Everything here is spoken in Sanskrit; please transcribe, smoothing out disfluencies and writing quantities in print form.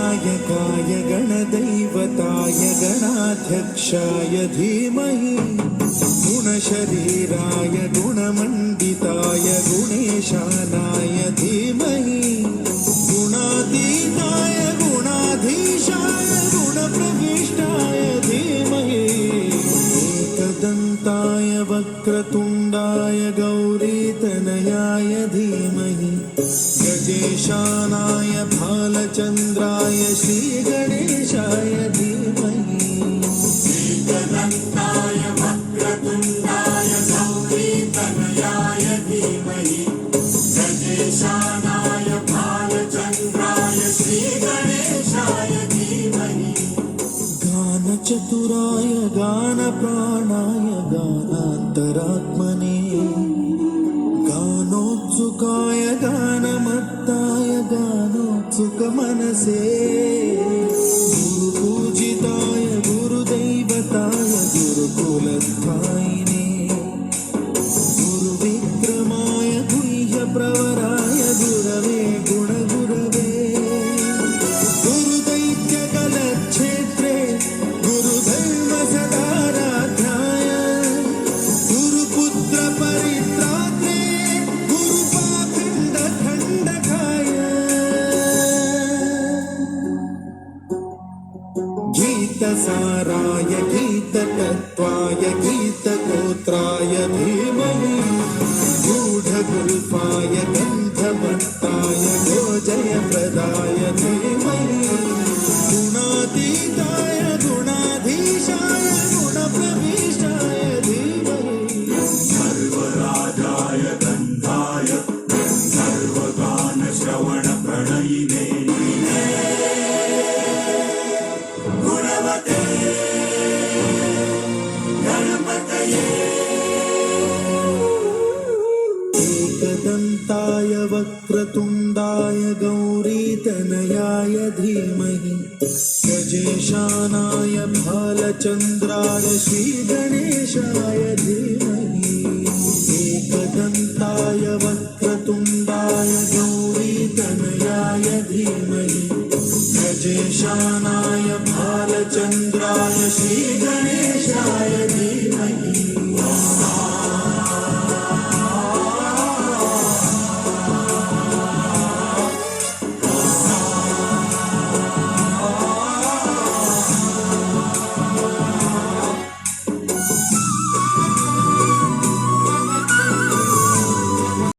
गणनायकाय गणदैवताय गणाध्यक्षाय धीमहि गुणशरीराय गुणमण्डिताय गुणेशानाय धीमहि गुणातीताय गुणाधीशाय गुणप्रविष्टाय धीमहि एकदन्ताय वक्रतुण्डाय गौरीतनयाय धीमहि गजेशानाय भालचन्द्राय श्रीगणेशाय धीमहि एकदन्ताय वक्रतुण्डाय गौरीतनयाय धीमहि गजेशानाय भालचन्द्राय श्रीगणेशाय धीमहि गानचतुराय गानप्राणाय गानान्तरात्मने गानोत्सुकाय गानमत्ताय गानोत्सुकमनसे गुरुपूजिताय गुरुदैवताय गुरुकुलस्थायिने गुरुविक्रमाय गुह्यप्रवराय गुरवे गुणगुरवे गुरुदैत्यकलक्षेत्रे गुरुधर्मसदाराध्याय गुरुपुत्रपरित्रात्रे गुरुपाखण्डखण्डकाय गीतसाराय गीततत्त्वाय गीतगोत्राय धीमहि गूढगुल्फाय गन्धभट्टाय गोजयप्रदाय धीमहि गुणातीताय गुणाधीशाय गुणप्रविष्टाय धीमहि सर्वराजाय गन्धाय सर्वगानश्रवणप्रणयिने गुणवते गणपतये एकदन्ताय वक्रतुण्डाय गौरीतनयाय धीमहि गजेशानाय भालचन्द्राय श्रीगणेशाय धीमहि एकदन्ताय वक्रतुण्डाय गौरीतनयाय धीमहि गजेशानाय